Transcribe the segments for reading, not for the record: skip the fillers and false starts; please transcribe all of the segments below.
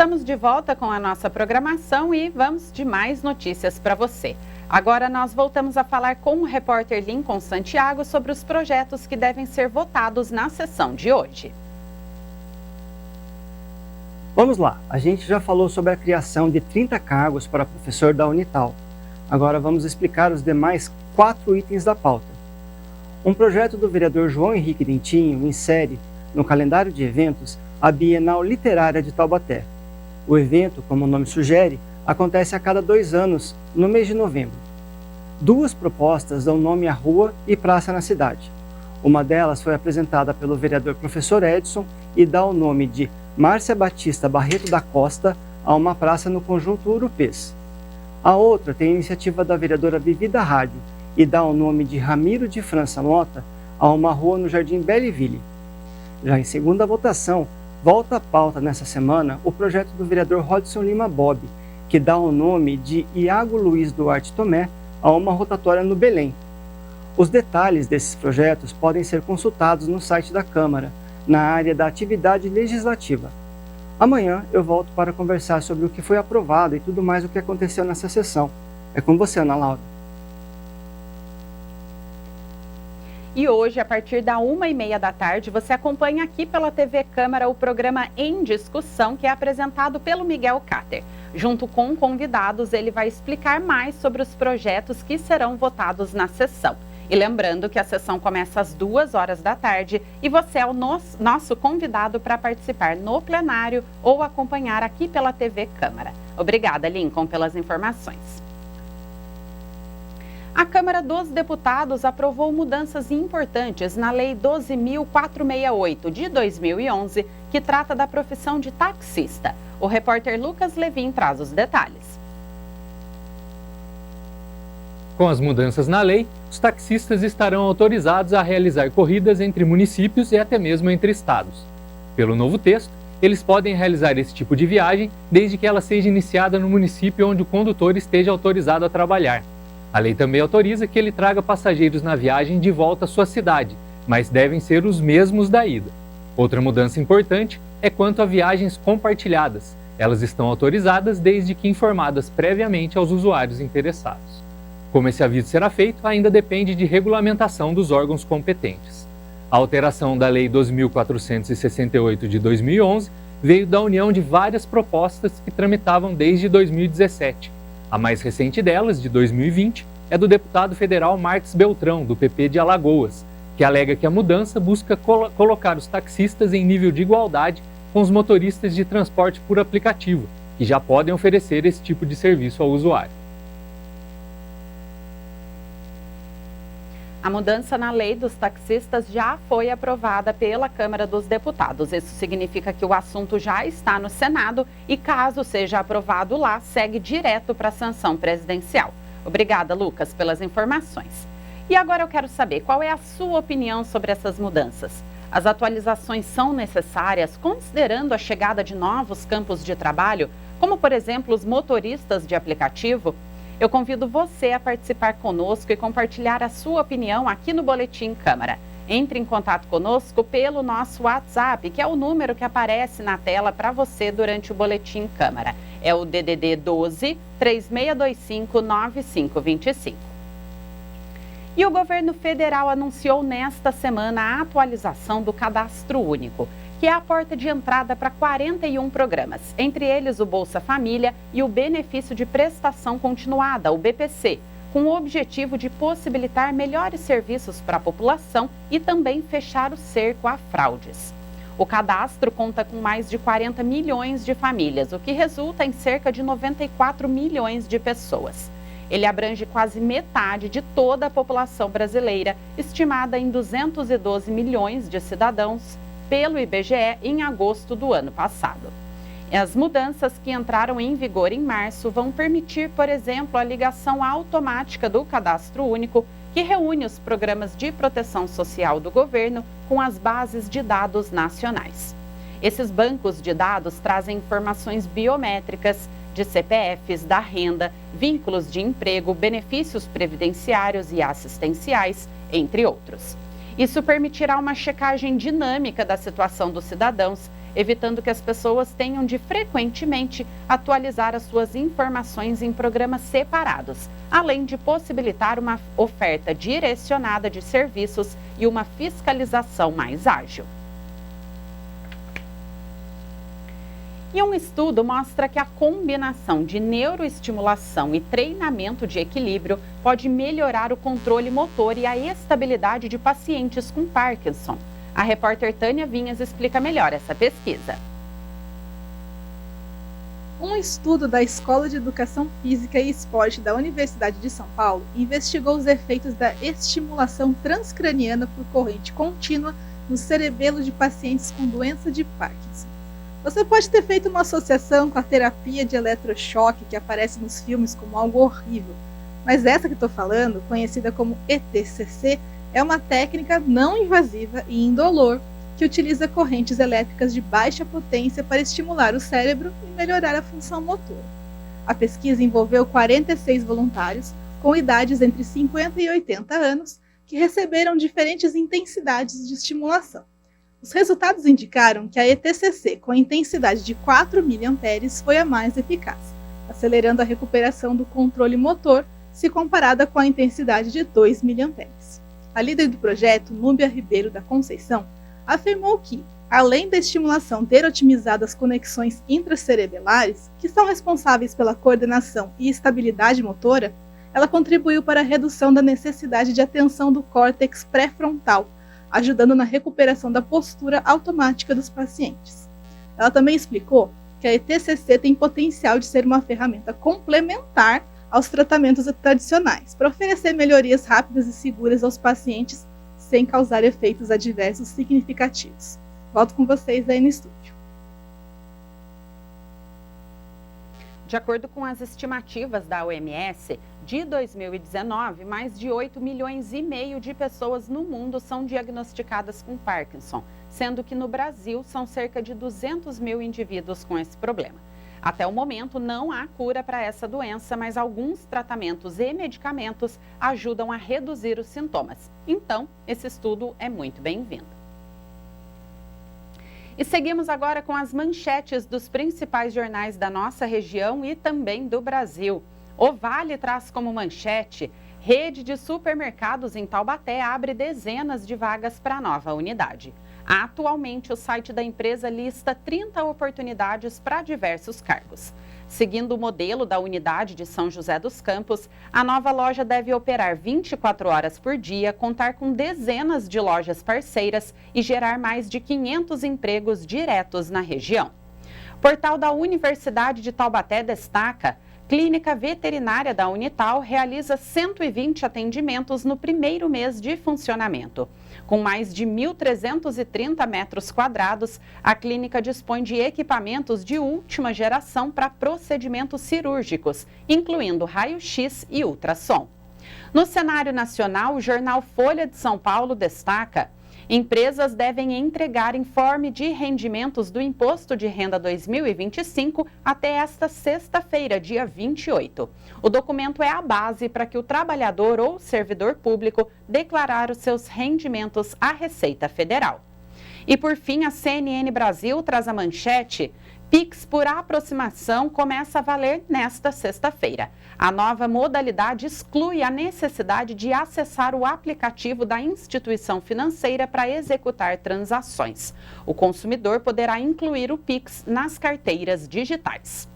Estamos de volta com a nossa programação e vamos de mais notícias para você. Agora nós voltamos a falar com o repórter Lincoln Santiago sobre os projetos que devem ser votados na sessão de hoje. Vamos lá, a gente já falou sobre a criação de 30 cargos para professor da Unital. Agora vamos explicar os demais 4 itens da pauta. Um projeto do vereador João Henrique Dentinho insere no calendário de eventos a Bienal Literária de Taubaté. O evento, como o nome sugere, acontece a cada 2 anos, no mês de novembro. 2 propostas dão nome à rua e praça na cidade. Uma delas foi apresentada pelo vereador professor Edson e dá o nome de Márcia Batista Barreto da Costa a uma praça no conjunto Urupês. A outra tem a iniciativa da vereadora Vivi da Rádio e dá o nome de Ramiro de França Mota a uma rua no Jardim Belleville. Já em segunda votação, volta à pauta nessa semana o projeto do vereador Rodson Lima Bob, que dá o nome de Iago Luiz Duarte Tomé a uma rotatória no Belém. Os detalhes desses projetos podem ser consultados no site da Câmara, na área da atividade legislativa. Amanhã eu volto para conversar sobre o que foi aprovado e tudo mais o que aconteceu nessa sessão. É com você, Ana Laura. E hoje, a partir da 1h30 da tarde, você acompanha aqui pela TV Câmara o programa Em Discussão, que é apresentado pelo Miguel Cáter. Junto com convidados, ele vai explicar mais sobre os projetos que serão votados na sessão. E lembrando que a sessão começa às 2h da tarde e você é o nosso convidado para participar no plenário ou acompanhar aqui pela TV Câmara. Obrigada, Lincoln, pelas informações. A Câmara dos Deputados aprovou mudanças importantes na Lei 12.468 de 2011, que trata da profissão de taxista. O repórter Lucas Levin traz os detalhes. Com as mudanças na lei, os taxistas estarão autorizados a realizar corridas entre municípios e até mesmo entre estados. Pelo novo texto, eles podem realizar esse tipo de viagem desde que ela seja iniciada no município onde o condutor esteja autorizado a trabalhar. A lei também autoriza que ele traga passageiros na viagem de volta à sua cidade, mas devem ser os mesmos da ida. Outra mudança importante é quanto a viagens compartilhadas. Elas estão autorizadas desde que informadas previamente aos usuários interessados. Como esse aviso será feito, ainda depende de regulamentação dos órgãos competentes. A alteração da Lei 2.468 de 2011 veio da união de várias propostas que tramitavam desde 2017. A mais recente delas, de 2020, é do deputado federal Marques Beltrão, do PP de Alagoas, que alega que a mudança busca colocar os taxistas em nível de igualdade com os motoristas de transporte por aplicativo, que já podem oferecer esse tipo de serviço ao usuário. A mudança na lei dos taxistas já foi aprovada pela Câmara dos Deputados. Isso significa que o assunto já está no Senado e, caso seja aprovado lá, segue direto para a sanção presidencial. Obrigada, Lucas, pelas informações. E agora eu quero saber qual é a sua opinião sobre essas mudanças. As atualizações são necessárias considerando a chegada de novos campos de trabalho, como, por exemplo, os motoristas de aplicativo? Eu convido você a participar conosco e compartilhar a sua opinião aqui no Boletim Câmara. Entre em contato conosco pelo nosso WhatsApp, que é o número que aparece na tela para você durante o Boletim Câmara. É o DDD 12 3625 9525. E o governo federal anunciou nesta semana a atualização do Cadastro Único, que é a porta de entrada para 41 programas, entre eles o Bolsa Família e o Benefício de Prestação Continuada, o BPC, com o objetivo de possibilitar melhores serviços para a população e também fechar o cerco a fraudes. O cadastro conta com mais de 40 milhões de famílias, o que resulta em cerca de 94 milhões de pessoas. Ele abrange quase metade de toda a população brasileira, estimada em 212 milhões de cidadãos, pelo IBGE em agosto do ano passado. As mudanças que entraram em vigor em março vão permitir, por exemplo, a ligação automática do Cadastro Único, que reúne os programas de proteção social do governo com as bases de dados nacionais. Esses bancos de dados trazem informações biométricas de CPFs, da renda, vínculos de emprego, benefícios previdenciários e assistenciais, entre outros. Isso permitirá uma checagem dinâmica da situação dos cidadãos, evitando que as pessoas tenham de frequentemente atualizar as suas informações em programas separados, além de possibilitar uma oferta direcionada de serviços e uma fiscalização mais ágil. E um estudo mostra que a combinação de neuroestimulação e treinamento de equilíbrio pode melhorar o controle motor e a estabilidade de pacientes com Parkinson. A repórter Tânia Vinhas explica melhor essa pesquisa. Um estudo da Escola de Educação Física e Esporte da Universidade de São Paulo investigou os efeitos da estimulação transcraniana por corrente contínua no cerebelo de pacientes com doença de Parkinson. Você pode ter feito uma associação com a terapia de eletrochoque que aparece nos filmes como algo horrível, mas essa que estou falando, conhecida como ETCC, é uma técnica não invasiva e indolor que utiliza correntes elétricas de baixa potência para estimular o cérebro e melhorar a função motora. A pesquisa envolveu 46 voluntários com idades entre 50 e 80 anos que receberam diferentes intensidades de estimulação. Os resultados indicaram que a ETCC com intensidade de 4 mA foi a mais eficaz, acelerando a recuperação do controle motor se comparada com a intensidade de 2 mA. A líder do projeto, Núbia Ribeiro da Conceição, afirmou que, além da estimulação ter otimizado as conexões intracerebelares, que são responsáveis pela coordenação e estabilidade motora, ela contribuiu para a redução da necessidade de atenção do córtex pré-frontal, ajudando na recuperação da postura automática dos pacientes. Ela também explicou que a ETCC tem potencial de ser uma ferramenta complementar aos tratamentos tradicionais, para oferecer melhorias rápidas e seguras aos pacientes sem causar efeitos adversos significativos. Volto com vocês aí no estúdio. De acordo com as estimativas da OMS, de 2019, mais de 8,5 milhões de pessoas no mundo são diagnosticadas com Parkinson, sendo que no Brasil são cerca de 200 mil indivíduos com esse problema. Até o momento, não há cura para essa doença, mas alguns tratamentos e medicamentos ajudam a reduzir os sintomas. Então, esse estudo é muito bem-vindo. E seguimos agora com as manchetes dos principais jornais da nossa região e também do Brasil. O Vale traz como manchete: rede de supermercados em Taubaté abre dezenas de vagas para a nova unidade. Atualmente, o site da empresa lista 30 oportunidades para diversos cargos. Seguindo o modelo da unidade de São José dos Campos, a nova loja deve operar 24 horas por dia, contar com dezenas de lojas parceiras e gerar mais de 500 empregos diretos na região. Portal da Universidade de Taubaté destaca: Clínica Veterinária da Unital realiza 120 atendimentos no primeiro mês de funcionamento. Com mais de 1.330 metros quadrados, a clínica dispõe de equipamentos de última geração para procedimentos cirúrgicos, incluindo raio-x e ultrassom. No cenário nacional, o jornal Folha de São Paulo destaca: empresas devem entregar informe de rendimentos do Imposto de Renda 2025 até esta sexta-feira, dia 28. O documento é a base para que o trabalhador ou servidor público declarar os seus rendimentos à Receita Federal. E por fim, a CNN Brasil traz a manchete: Pix por aproximação começa a valer nesta sexta-feira. A nova modalidade exclui a necessidade de acessar o aplicativo da instituição financeira para executar transações. O consumidor poderá incluir o Pix nas carteiras digitais.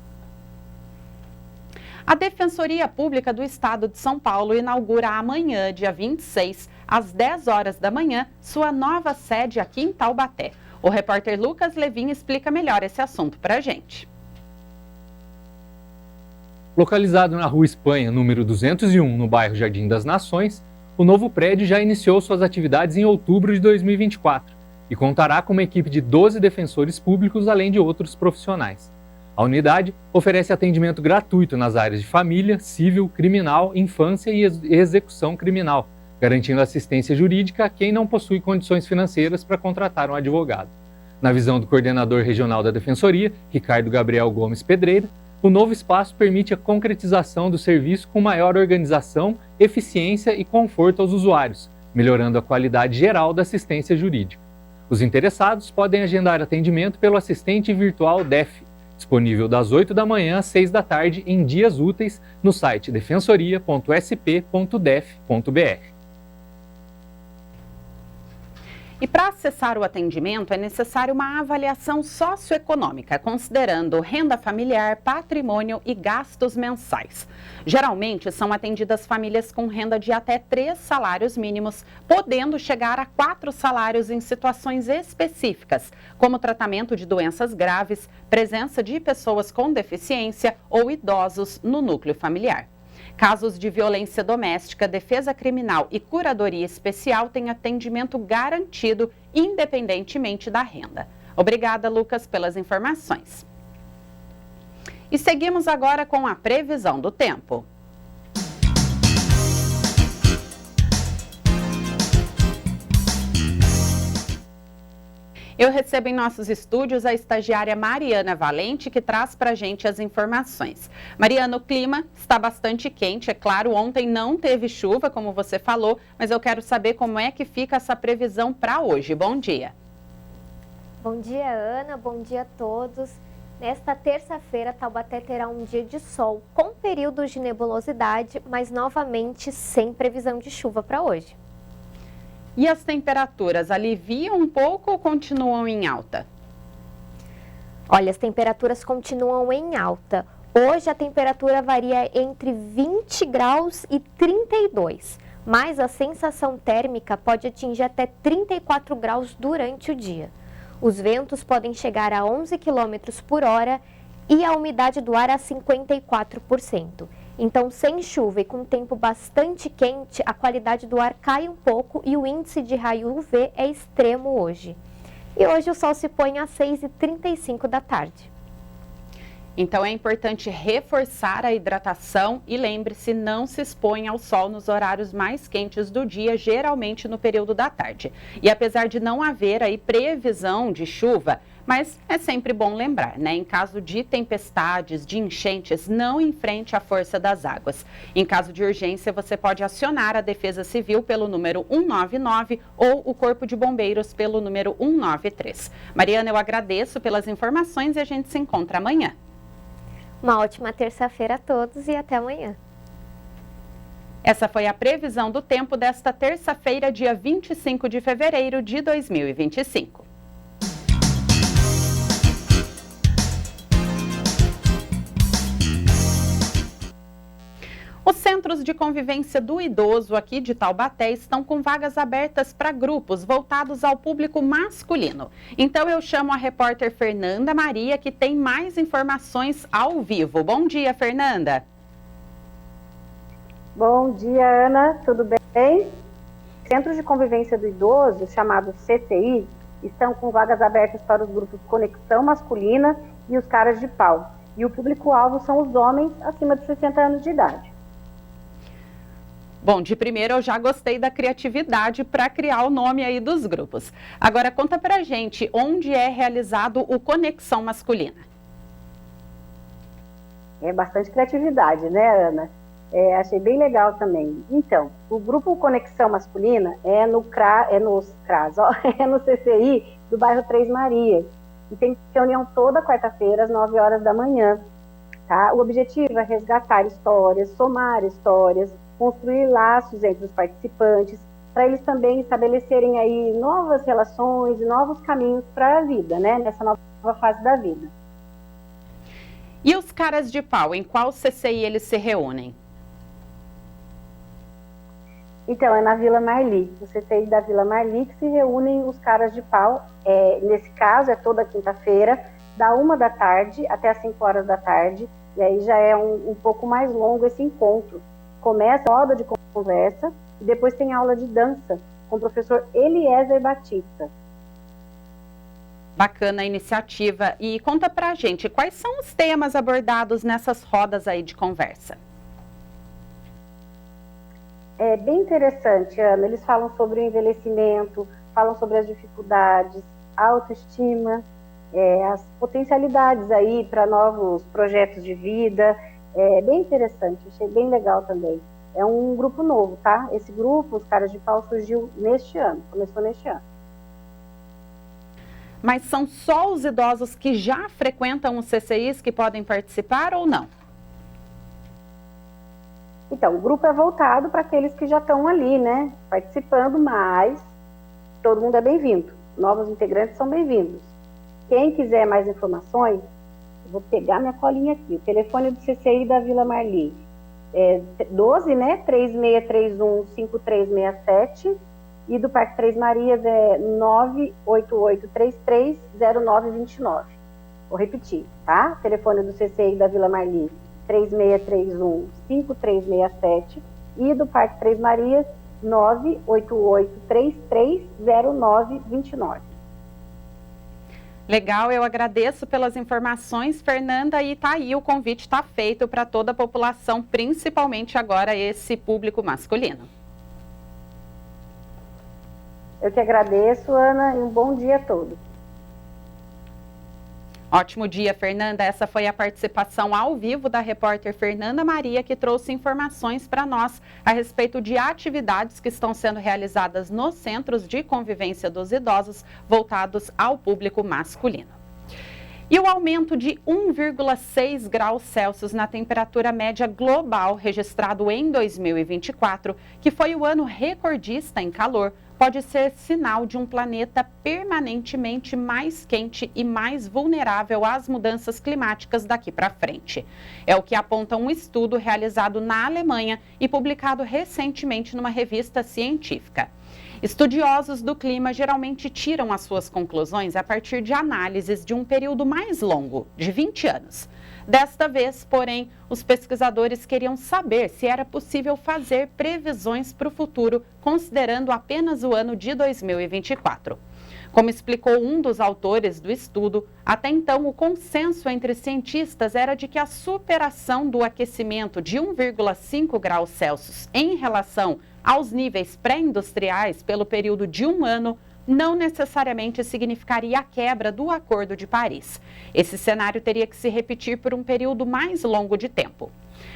A Defensoria Pública do Estado de São Paulo inaugura amanhã, dia 26, às 10 horas da manhã, sua nova sede aqui em Taubaté. O repórter Lucas Levin explica melhor esse assunto para a gente. Localizado na Rua Espanha, número 201, no bairro Jardim das Nações, o novo prédio já iniciou suas atividades em outubro de 2024 e contará com uma equipe de 12 defensores públicos, além de outros profissionais. A unidade oferece atendimento gratuito nas áreas de família, civil, criminal, infância e execução criminal, garantindo assistência jurídica a quem não possui condições financeiras para contratar um advogado. Na visão do coordenador regional da Defensoria, Ricardo Gabriel Gomes Pedreira, o novo espaço permite a concretização do serviço com maior organização, eficiência e conforto aos usuários, melhorando a qualidade geral da assistência jurídica. Os interessados podem agendar atendimento pelo assistente virtual DEF, disponível das 8 da manhã às 6 da tarde em dias úteis no site defensoria.sp.def.br. E para acessar o atendimento é necessário uma avaliação socioeconômica, considerando renda familiar, patrimônio e gastos mensais. Geralmente são atendidas famílias com renda de até 3 salários mínimos, podendo chegar a 4 salários em situações específicas, como tratamento de doenças graves, presença de pessoas com deficiência ou idosos no núcleo familiar. Casos de violência doméstica, defesa criminal e curadoria especial têm atendimento garantido, independentemente da renda. Obrigada, Lucas, pelas informações. E seguimos agora com a previsão do tempo. Eu recebo em nossos estúdios a estagiária Mariana Valente, que traz para a gente as informações. Mariana, o clima está bastante quente, é claro, ontem não teve chuva, como você falou, mas eu quero saber como é que fica essa previsão para hoje. Bom dia. Bom dia, Ana, bom dia a todos. Nesta terça-feira, Taubaté terá um dia de sol, com períodos de nebulosidade, mas novamente sem previsão de chuva para hoje. E as temperaturas aliviam um pouco ou continuam em alta? Olha, as temperaturas continuam em alta. Hoje a temperatura varia entre 20 graus e 32, mas a sensação térmica pode atingir até 34 graus durante o dia. Os ventos podem chegar a 11 km por hora e a umidade do ar a 54%. Então, sem chuva e com tempo bastante quente, a qualidade do ar cai um pouco e o índice de raio UV é extremo hoje. E hoje o sol se põe às 6h35 da tarde. Então é importante reforçar a hidratação e lembre-se, não se expõe ao sol nos horários mais quentes do dia, geralmente no período da tarde. E apesar de não haver aí previsão de chuva, mas é sempre bom lembrar, né? Em caso de tempestades, de enchentes, não enfrente a força das águas. Em caso de urgência, você pode acionar a Defesa Civil pelo número 199 ou o Corpo de Bombeiros pelo número 193. Mariana, eu agradeço pelas informações e a gente se encontra amanhã. Uma ótima terça-feira a todos e até amanhã. Essa foi a previsão do tempo desta terça-feira, dia 25 de fevereiro de 2025. Os centros de convivência do idoso aqui de Taubaté estão com vagas abertas para grupos voltados ao público masculino. Então eu chamo a repórter Fernanda Maria, que tem mais informações ao vivo. Bom dia, Fernanda. Bom dia, Ana. Tudo bem? Centros de convivência do idoso, chamados CCI, estão com vagas abertas para os grupos Conexão Masculina e os Caras de Pau. E o público-alvo são os homens acima de 60 anos de idade. Bom, de primeiro eu já gostei da criatividade para criar o nome aí dos grupos. Agora conta pra gente onde é realizado o Conexão Masculina. É bastante criatividade, né, Ana? Achei bem legal também. Então, o grupo Conexão Masculina é no CCI do bairro Três Marias. E tem reunião toda quarta-feira às 9 horas da manhã. Tá? O objetivo é resgatar histórias, somar histórias, construir laços entre os participantes, para eles também estabelecerem aí novas relações e novos caminhos para a vida, né? Nessa nova fase da vida. E os Caras de Pau, em qual CCI eles se reúnem? Então, é na Vila Marli, no CCI da Vila Marli, que se reúnem os Caras de Pau. Nesse caso, é toda quinta-feira, da 1 da tarde até as 5 horas da tarde, e aí já é um pouco mais longo esse encontro. Começa a roda de conversa e depois tem aula de dança com o professor Eliezer Batista. Bacana a iniciativa. E conta pra gente, quais são os temas abordados nessas rodas aí de conversa? É bem interessante, Ana. Eles falam sobre o envelhecimento, falam sobre as dificuldades, a autoestima, as potencialidades aí para novos projetos de vida. É bem interessante, achei bem legal também. É um grupo novo, tá? Esse grupo, os Caras de Pau, surgiu neste ano, começou neste ano. Mas são só os idosos que já frequentam os CCIs que podem participar ou não? Então, o grupo é voltado para aqueles que já estão ali, né, participando, mas todo mundo é bem-vindo. Novos integrantes são bem-vindos. Quem quiser mais informações, eu vou pegar minha colinha aqui. O telefone do CCI da Vila Marli é 12, né, 3631-5367. E do Parque Três Marias é 988330929. Vou repetir, tá? O telefone do CCI da Vila Marli, 3631-5367. E do Parque Três Marias, 988330929. Legal, eu agradeço pelas informações, Fernanda, e tá aí, o convite está feito para toda a população, principalmente agora esse público masculino. Eu que agradeço, Ana, e um bom dia a todos. Ótimo dia, Fernanda. Essa foi a participação ao vivo da repórter Fernanda Maria, que trouxe informações para nós a respeito de atividades que estão sendo realizadas nos centros de convivência dos idosos voltados ao público masculino. E o aumento de 1,6 graus Celsius na temperatura média global registrado em 2024, que foi o ano recordista em calor, pode ser sinal de um planeta permanentemente mais quente e mais vulnerável às mudanças climáticas daqui para frente. É o que aponta um estudo realizado na Alemanha e publicado recentemente numa revista científica. Estudiosos do clima geralmente tiram as suas conclusões a partir de análises de um período mais longo, de 20 anos. Desta vez, porém, os pesquisadores queriam saber se era possível fazer previsões para o futuro, considerando apenas o ano de 2024. Como explicou um dos autores do estudo, até então o consenso entre cientistas era de que a superação do aquecimento de 1,5 graus Celsius em relação aos níveis pré-industriais pelo período de um ano não necessariamente significaria a quebra do Acordo de Paris. Esse cenário teria que se repetir por um período mais longo de tempo.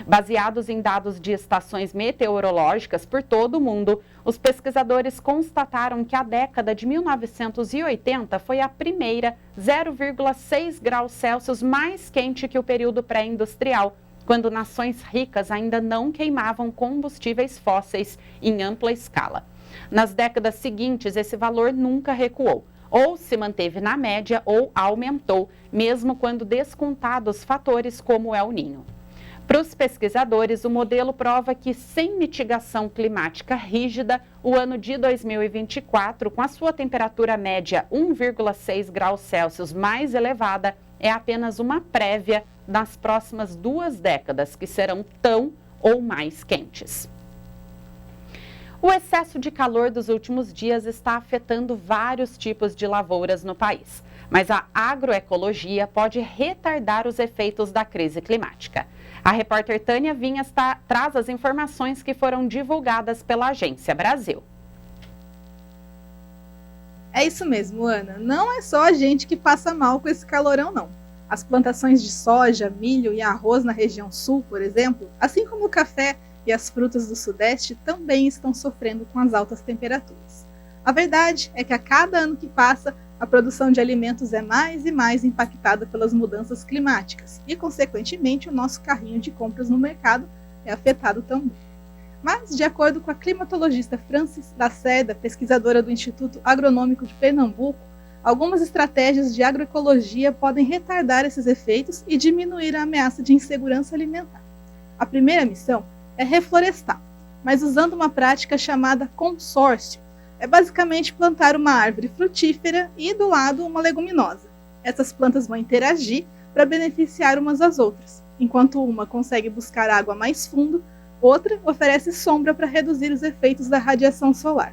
Baseados em dados de estações meteorológicas por todo o mundo, os pesquisadores constataram que a década de 1980 foi a primeira 0,6 graus Celsius mais quente que o período pré-industrial, quando nações ricas ainda não queimavam combustíveis fósseis em ampla escala. Nas décadas seguintes, esse valor nunca recuou, ou se manteve na média ou aumentou, mesmo quando descontados fatores como o El Niño. Para os pesquisadores, o modelo prova que, sem mitigação climática rígida, o ano de 2024, com a sua temperatura média 1,6 graus Celsius mais elevada, é apenas uma prévia das próximas 2 décadas, que serão tão ou mais quentes. O excesso de calor dos últimos dias está afetando vários tipos de lavouras no país, mas a agroecologia pode retardar os efeitos da crise climática. A repórter Tânia Vinhas traz as informações que foram divulgadas pela Agência Brasil. É isso mesmo, Ana. Não é só a gente que passa mal com esse calorão, não. As plantações de soja, milho e arroz na região sul, por exemplo, assim como o café e as frutas do Sudeste, também estão sofrendo com as altas temperaturas. A verdade é que a cada ano que passa, a produção de alimentos é mais e mais impactada pelas mudanças climáticas e, consequentemente, o nosso carrinho de compras no mercado é afetado também. Mas, de acordo com a climatologista Francis Lacerda, pesquisadora do Instituto Agronômico de Pernambuco, algumas estratégias de agroecologia podem retardar esses efeitos e diminuir a ameaça de insegurança alimentar. A primeira missão é reflorestar, mas usando uma prática chamada consórcio. É basicamente plantar uma árvore frutífera e do lado uma leguminosa. Essas plantas vão interagir para beneficiar umas às outras. Enquanto uma consegue buscar água mais fundo, outra oferece sombra para reduzir os efeitos da radiação solar.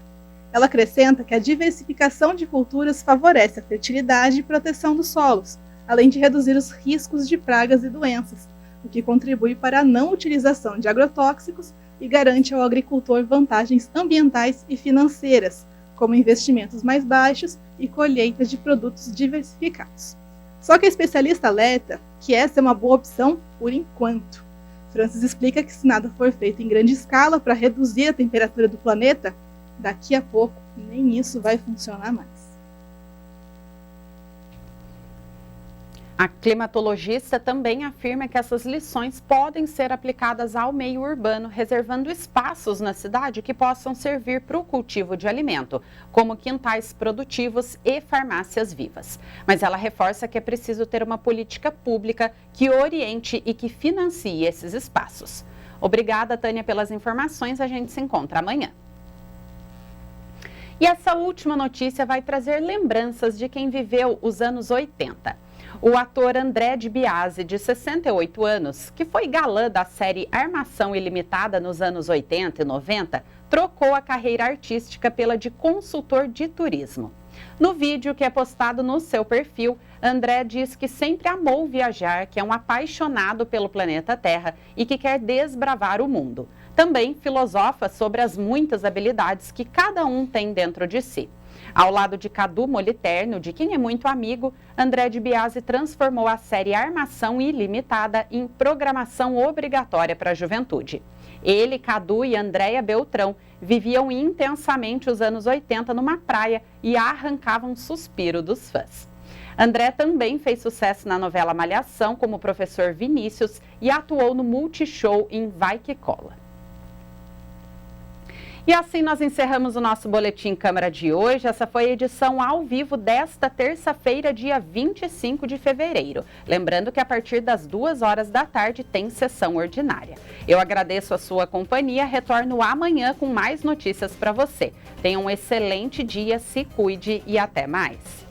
Ela acrescenta que a diversificação de culturas favorece a fertilidade e proteção dos solos, além de reduzir os riscos de pragas e doenças, o que contribui para a não utilização de agrotóxicos e garante ao agricultor vantagens ambientais e financeiras, como investimentos mais baixos e colheitas de produtos diversificados. Só que a especialista alerta que essa é uma boa opção por enquanto. Francis explica que se nada for feito em grande escala para reduzir a temperatura do planeta, daqui a pouco nem isso vai funcionar mais. A climatologista também afirma que essas lições podem ser aplicadas ao meio urbano, reservando espaços na cidade que possam servir para o cultivo de alimento, como quintais produtivos e farmácias vivas. Mas ela reforça que é preciso ter uma política pública que oriente e que financie esses espaços. Obrigada, Tânia, pelas informações. A gente se encontra amanhã. E essa última notícia vai trazer lembranças de quem viveu os anos 80. O ator André de Biasi, de 68 anos, que foi galã da série Armação Ilimitada nos anos 80 e 90, trocou a carreira artística pela de consultor de turismo. No vídeo que é postado no seu perfil, André diz que sempre amou viajar, que é um apaixonado pelo planeta Terra e que quer desbravar o mundo. Também filosofa sobre as muitas habilidades que cada um tem dentro de si. Ao lado de Cadu Moliterno, de quem é muito amigo, André de Biasi transformou a série Armação Ilimitada em programação obrigatória para a juventude. Ele, Cadu e Andréia Beltrão viviam intensamente os anos 80 numa praia e arrancavam suspiro dos fãs. André também fez sucesso na novela Malhação como professor Vinícius e atuou no Multishow em Vai Que Cola. E assim nós encerramos o nosso Boletim Câmara de hoje. Essa foi a edição ao vivo desta terça-feira, dia 25 de fevereiro. Lembrando que a partir das 2 horas da tarde tem sessão ordinária. Eu agradeço a sua companhia, retorno amanhã com mais notícias para você. Tenha um excelente dia, se cuide e até mais.